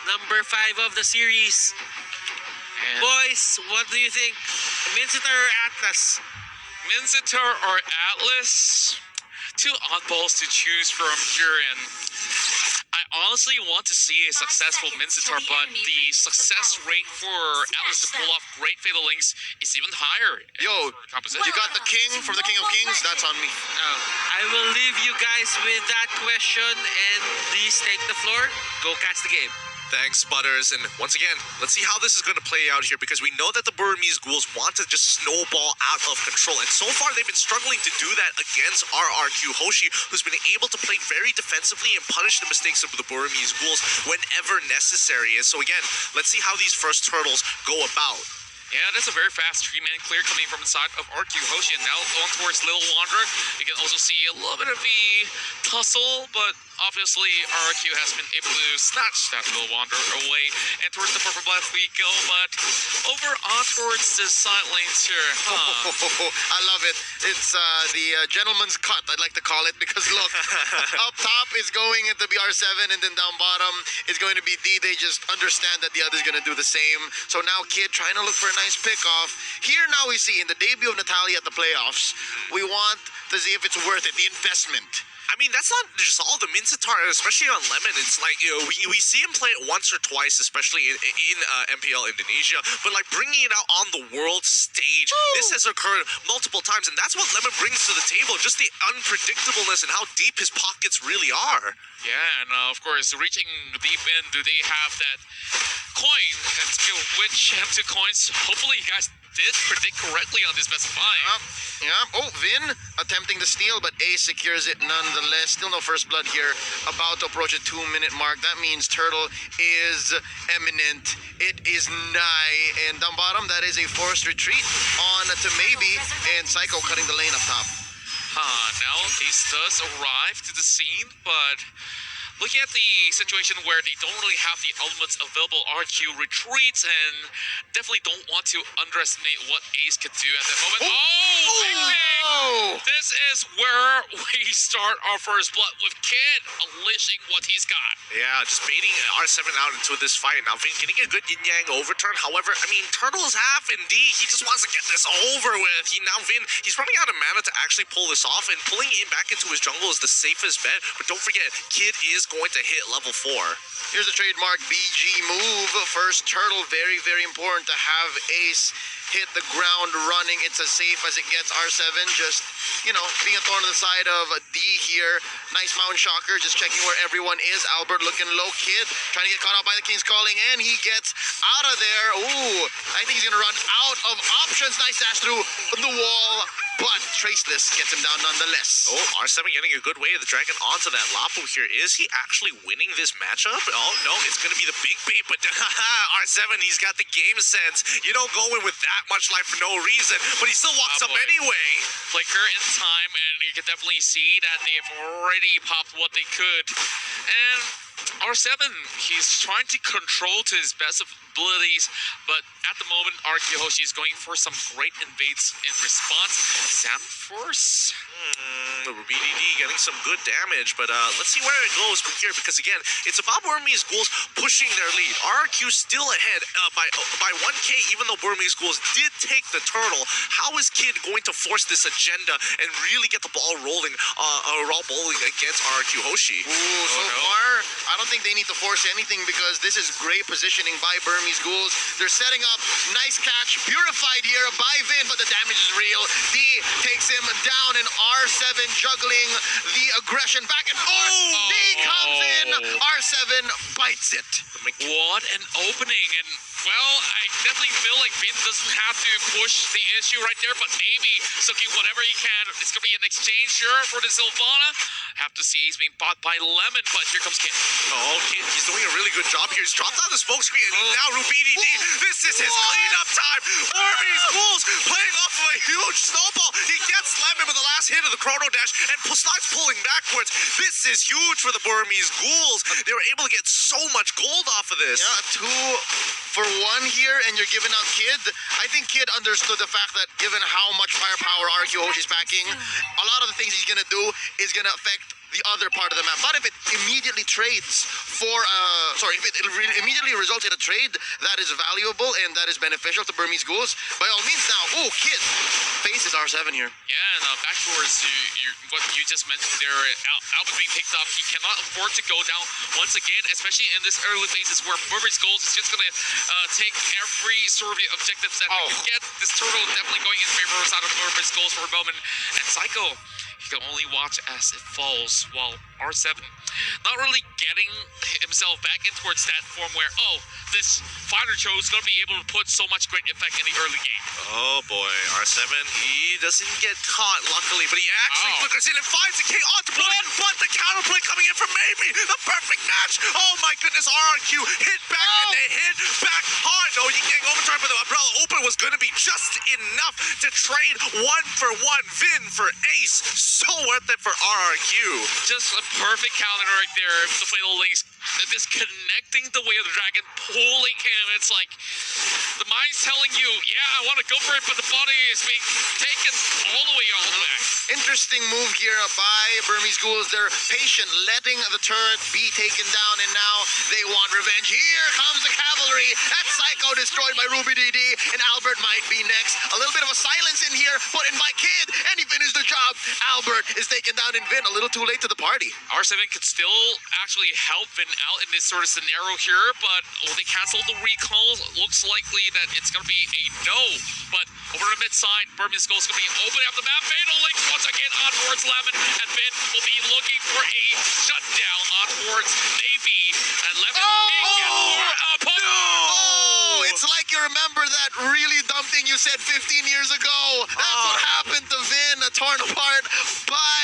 number 5 of the series. And Boys, what do you think? Mincetar or Atlas? Mincetar or Atlas? Two oddballs to choose from here, and I honestly want to see a successful Mincetar, but the success rate for Atlas to pull off great Fatal Links is even higher. Yo, Composition. you got the king from the King of Kings? That's on me. I will leave you guys with that question, and please take the floor. Go catch the game. Thanks, Butters. And once again, let's see how this is going to play out here, because we know that the Burmese Ghouls want to just snowball out of control. And so far, they've been struggling to do that against RRQ Hoshi, who's been able to play very defensively and punish the mistakes of the Burmese Ghouls whenever necessary. And so again, let's see how these first turtles go about. Yeah, that's a very fast 3-man clear coming from the side of RQ Hoshi, and now on towards Little Wanderer. You can also see a little bit of the tussle, but obviously RQ has been able to snatch that Little Wanderer away. And towards the purple blast we go, but over on towards the side lanes here. I love it. It's the gentleman's cut, I'd like to call it, because look, up top is going into BR7, and then down bottom is going to be D. They just understand that the other's going to do the same. So now Kid trying to look for a nice pick-off. Here now we see in the debut of Natalia at the playoffs, we want to see if it's worth it, the investment. I mean, that's not just all the Mincetar, especially on Lemon. It's like, you know, we see him play it once or twice, especially in MPL Indonesia, but like bringing it out on the world stage, this has occurred multiple times, and that's what Lemon brings to the table, just the unpredictableness and how deep his pockets really are. Yeah, and of course, reaching deep in, do they have that coin? And skill which have 2 coins? Hopefully you guys did predict correctly on this best of 5. Yeah. Oh, Vin attempting to steal, but Ace secures it nonetheless. Still no first blood here. About to approach a 2-minute mark. That means Turtle is imminent. It is nigh. And down bottom, that is a forced retreat on to Maybe, and Psycho cutting the lane up top. Now Ace does arrive to the scene, but looking at the situation where they don't really have the elements available, RQ retreats, and definitely don't want to underestimate what Ace could do at that moment. This is where we start our first blood with Kid unleashing what he's got. Yeah, just baiting R7 out into this fight. Now, Vin getting a good yin-yang overturn. However, I mean, Turtle is half in D. He just wants to get this over with. Now, Vin, he's running out of mana to actually pull this off, and pulling it back into his jungle is the safest bet. But don't forget, Kid is going to hit level 4. Here's a trademark BG move. First Turtle, very, very important to have Ace hit the ground running. It's as safe as it gets. R7 just, you know, being a thorn on the side of D here. Nice Mountain Shocker, just checking where everyone is. Albert looking low. Kid trying to get caught out by the King's Calling, and he gets out of there. Ooh, I think he's going to run out of options. Nice dash through the wall, but Traceless gets him down nonetheless. Oh, R7 getting a good way of the dragon onto that Lapu here. Is he actually winning this matchup? Oh, no, it's going to be the big bait, but R7, he's got the game sense. You don't go in with that much life for no reason, but he still walks up anyway. Flicker in time, and you can definitely see that they have already popped what they could. And R7, he's trying to control to his best of abilities, but at the moment, RQ Hoshi is going for some great invades in response. Sam Force. BDD getting some good damage, but let's see where it goes from here, because again, it's about Burmese Ghouls pushing their lead. RRQ still ahead by 1k, even though Burmese Ghouls did take the turtle. How is Kid going to force this agenda and really get the ball rolling, bowling against RRQ Hoshi? Ooh, so far, I don't think they need to force anything, because this is great positioning by Burmese Ghouls. They're setting up. Nice catch. Purified here by Vin, but the damage is real. D takes him down, and R7 juggling the aggression back and forth. D comes in. R7 bites it. What an opening, and well, I definitely feel like Vin doesn't have to push the issue right there, but maybe soaking whatever he can. It's going to be an exchange here for the Sylvana. Have to see, he's being bought by Lemon, but here comes Kid. Oh, Kid, he's doing a really good job here. He's dropped out the smoke screen, and now Rubini D, this is his cleanup time. Burmese Ghouls playing off of a huge snowball. He gets Lemon with the last hit of the Chrono Dash and starts pulling backwards. This is huge for the Burmese Ghouls. They were able to get so much gold off of this. Yeah, 2 for 1 here, and you're giving out Kid. I think Kid understood the fact that given how much firepower RQ Hoshi is packing, a lot of the things he's going to do is going to affect the other part of the map. Not if it immediately trades for, if it immediately results in a trade that is valuable and that is beneficial to Burmese Ghouls, by all means now, Kid faces R7 here. Yeah, and back towards what you just mentioned there, Albert being picked up, he cannot afford to go down once again, especially in this early phases where Burmese Ghouls is just going to take every sort of objectives that we can get. This turtle definitely going in favor of side of Burmese Ghouls for a moment, and Psycho, he can only watch as it falls, while R7 not really getting himself back in towards that form where, this fighter Cho is going to be able to put so much great effect in the early game. Oh boy, R7, he doesn't get caught, luckily, but he actually flickers in and finds a K onto Blood, but the counterplay coming in from Maybe, the perfect match. Oh my goodness, RRQ hit back and they hit back hard. Oh, you getting overtime, but the umbrella open was going to be just enough to trade 1-for-1, Vin for Ace. So worth it for RRQ. Just a perfect counter right there. The Fatal Links disconnecting the way of the dragon, pulling him. It's like the mind's telling you, yeah, I want to go for it, but the body is being taken all the way back. Interesting move here by Burmese Ghouls. They're patient, letting the turret be taken down, and now they want revenge. Here comes the cavalry. That Psycho destroyed by Ruby DD, and Albert might be next. A little bit of a silence in here, put in by Kid, and he finished the job. Albert is taken down in Vin, a little too late to the party. R7 could still actually help Vin out in this sort of scenario here, but they canceled the recall. Looks likely that it's going to be a no. But over the mid side, Burmese Ghouls going to be opening up the map. Fatal Links once again on towards Lemon, and Vin will be looking for a shutdown on towards Navy. And Lemon it's like you remember that really dumb thing you said 15 years ago. That's what happened to Vin, torn apart by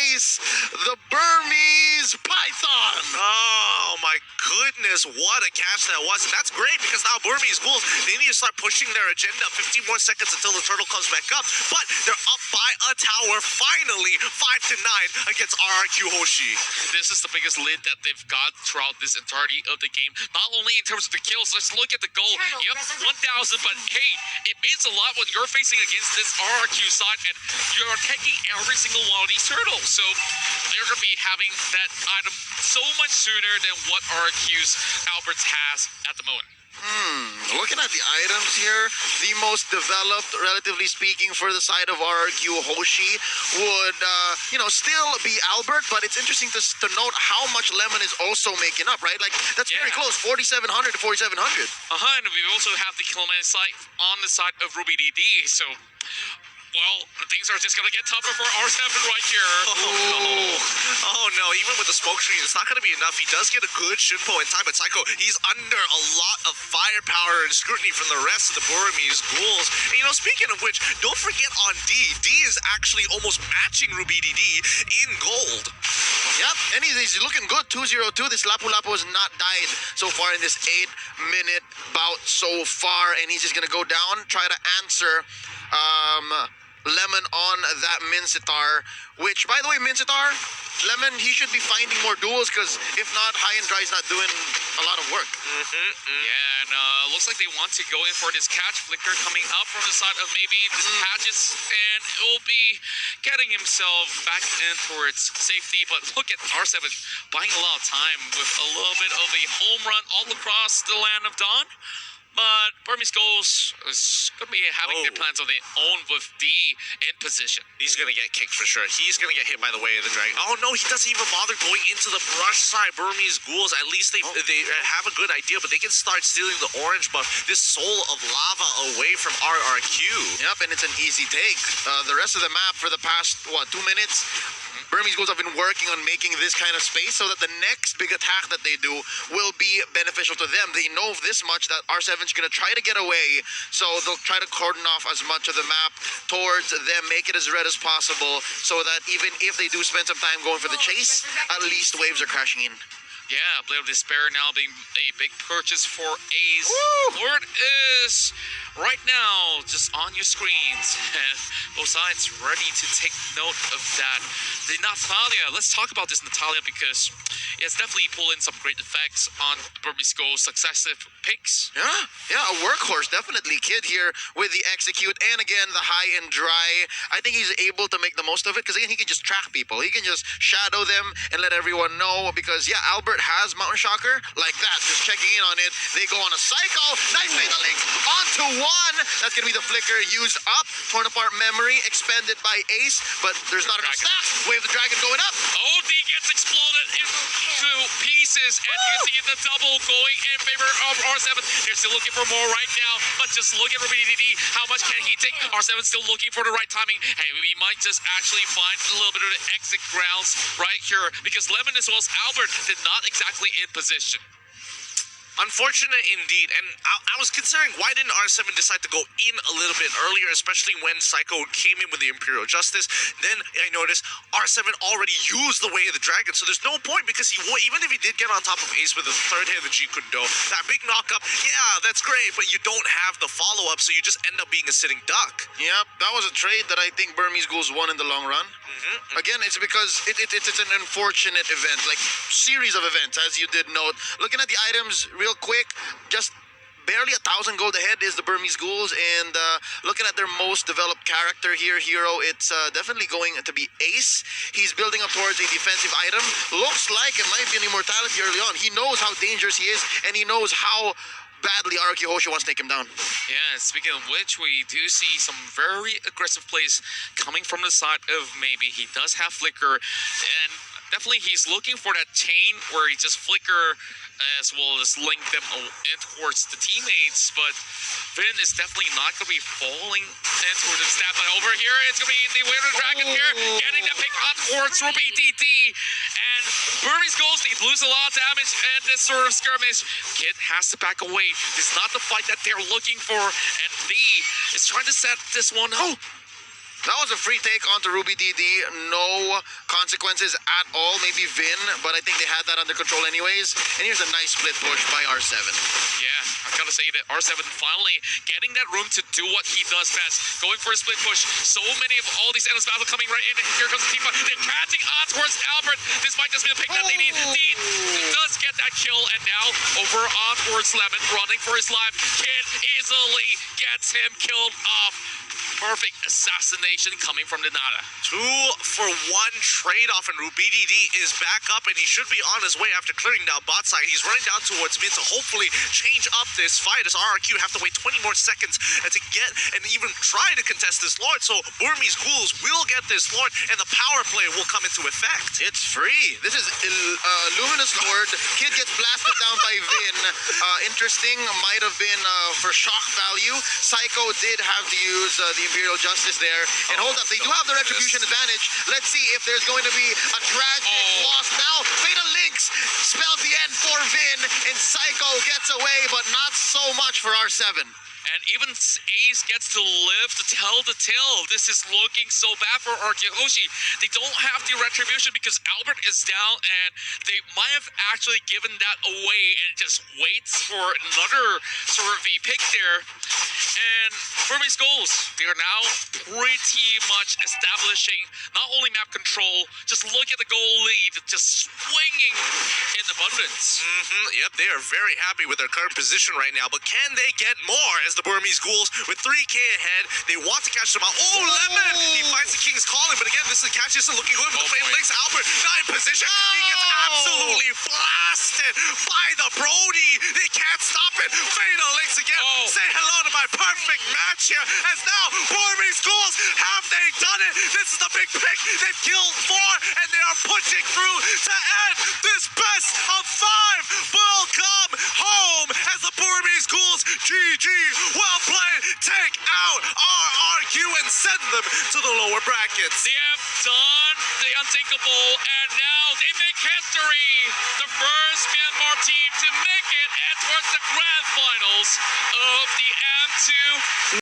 Ace, the Burmese Python. Oh my goodness, what a catch that was. And that's great because now Burmese Ghouls, they need to start pushing their agenda. 15 more seconds until the turtle comes back up. But they're up by a tower, finally, 5-9 against RRQ Hoshi. This is the biggest lead that they've got throughout this entirety of the game. Not only in terms of the kills, let's look at the goal. Yep, 1,000, but hey, it means a lot when you're facing against this RRQ side and you're taking every single one of these turtles. So they're going to be having that item so much sooner than what RRQ's Alberts has at the moment. Looking at the items here, the most developed, relatively speaking, for the side of RRQ Hoshi would, still be Albert, but it's interesting to note how much Lemon is also making up, right? Like, that's very close, 4,700 to 4,700. And we also have the kilometer site on the side of Ruby DD, so... well, things are just going to get tougher for R7 right here. Oh no, even with the smoke screen, it's not going to be enough. He does get a good Shinpo in time, but Psycho, he's under a lot of firepower and scrutiny from the rest of the Burmese Ghouls. And speaking of which, don't forget on D. D is actually almost matching Ruby DD in gold. Yep, and he's looking good, 2-0-2. This Lapu Lapu has not died so far in this 8-minute bout so far, and he's just going to go down, try to answer... Lemon on that Mincitar, which, by the way, Mincitar, Lemon, he should be finding more duels, because if not, High and Dry is not doing a lot of work. Yeah, and looks like they want to go in for this catch flicker coming up from the side of maybe this catches, and it will be getting himself back in towards safety. But look at R7 buying a lot of time with a little bit of a home run all across the land of Dawn. But Burmese Ghouls is going to be having their plans on their own with D in position. He's going to get kicked for sure. He's going to get hit by the way of the dragon. Oh no, he doesn't even bother going into the brush side. Burmese Ghouls, at least they have a good idea, but they can start stealing the orange buff, this soul of lava away from RRQ. Yep, and it's an easy take. The rest of the map for the past, 2 minutes, Burmese Ghouls have been working on making this kind of space so that the next big attack that they do will be beneficial to them. They know this much, that R7's going to try to get away, so they'll try to cordon off as much of the map towards them, make it as red as possible, so that even if they do spend some time going for the chase, at least waves are crashing in. Yeah, Blade of Despair now being a big purchase for Ace. Lord is right now, just on your screens, both sides ready to take note of that. The Natalia, let's talk about this Natalia because it's definitely pulling some great effects on Burmese Ghouls' successive picks. Yeah, a workhorse, definitely. Kid here with the execute, and again, the high and dry. I think he's able to make the most of it, because again, he can just track people. He can just shadow them and let everyone know, because yeah, Albert has Mountain Shocker, like that, just checking in on it. They go on a cycle, nice fatal link, onto one. That's gonna be the flicker used up, torn apart memory, expended by Ace, but there's not enough stacks. Wave the dragon going up. OD gets exploded into pieces, and you see the double going in favor of R7. They're still looking for more right now, but just look at RubyDD. How much can he take? R7 still looking for the right timing. Hey, we might just actually find a little bit of the exit grounds right here, because Lemon as well as Albert did not exactly in position. Unfortunate indeed, and I was considering why didn't R7 decide to go in a little bit earlier, especially when Psycho came in with the Imperial Justice. Then I noticed R7 already used the Way of the Dragon, so there's no point, because he would, even if he did get on top of Ace with the third hit of the G Kundo, that big knockup, yeah, that's great, but you don't have the follow-up, so you just end up being a sitting duck. Yep, that was a trade that I think Burmese Ghouls won in the long run. Again, it's because it's an unfortunate event, like series of events, as you did note. Looking at the items real quick, just barely 1,000 gold ahead is the Burmese Ghouls, and looking at their most developed character here, Hero, it's definitely going to be Ace. He's building up towards a defensive item. Looks like it might be an immortality early on. He knows how dangerous he is, and he knows how badly RRQ Hoshi wants to take him down. Yeah, speaking of which, we do see some very aggressive plays coming from the side of Maybe. He does have Flicker, and definitely he's looking for that chain where he just Flicker as well as link them in towards the teammates, but Vin is definitely not going to be falling in towards the stab. But over here, it's going to be the Way of the Dragon here, getting that pick on towards RubyDD, and Burmese Ghouls, they lose a lot of damage in this sort of skirmish. Kid has to back away. It's not the fight that they're looking for, and V is trying to set this one up. That was a free take onto RubyDD. No consequences at all. Maybe Vin, but I think they had that under control anyways. And here's a nice split push by R7. Yeah, I've got to say that R7 finally getting that room to do what he does best. Going for a split push. So many of all these endless battles coming right in. Here comes the Tifa. They're catching on towards Albert. This might just be the pick that they need. Dean does get that kill, and now over on towards Lemon, running for his life. Kid easily gets him killed off. Perfect assassination coming from the Nada. 2-for-1 trade-off, and RubyDD is back up, and he should be on his way after clearing down bot side. He's running down towards mid to hopefully change up this fight, as RRQ have to wait 20 more seconds to get and even try to contest this Lord. So Burmese Ghouls will get this Lord, and the power play will come into effect. It's free. This is Luminous Lord. Kid gets blasted down by Vin. Interesting. Might have been for shock value. Psycho did have to use the Imperial Justice there. And hold up, they do have the Retribution advantage. Let's see if there's going to be a tragic loss now. Fatal Links spells the end for Vin, and Psycho gets away, but not so much for R7. And even Ace gets to live to tell the tale. This is looking so bad for RRQ Hoshi. They don't have the retribution because Albert is down, and they might have actually given that away and just waits for another sort of a pick there. And Burmese Ghouls, they are now pretty much establishing not only map control, just look at the goal lead, just swinging in abundance. Yep, they are very happy with their current position right now, but can they get more as the Burmese Ghouls with 3K ahead? They want to catch them out. Oh, Lemon! He finds the King's Calling, but again, this is catch isn't looking good, but the Flame Links Albert not in position. He gets absolutely blasted by the Brody. They can't stop it. Fatal Links again. Say hello to my perfect match here, as now Burmese Ghouls, have they done it? This is the big pick. They've killed 4, and they are pushing through to end this best of 5. Will come home as the Burmese Ghouls, GG, well played, take out RRQ and send them to the lower brackets. They have done the unthinkable, and now they make history. The first Myanmar team to make it towards the grand finals of the M2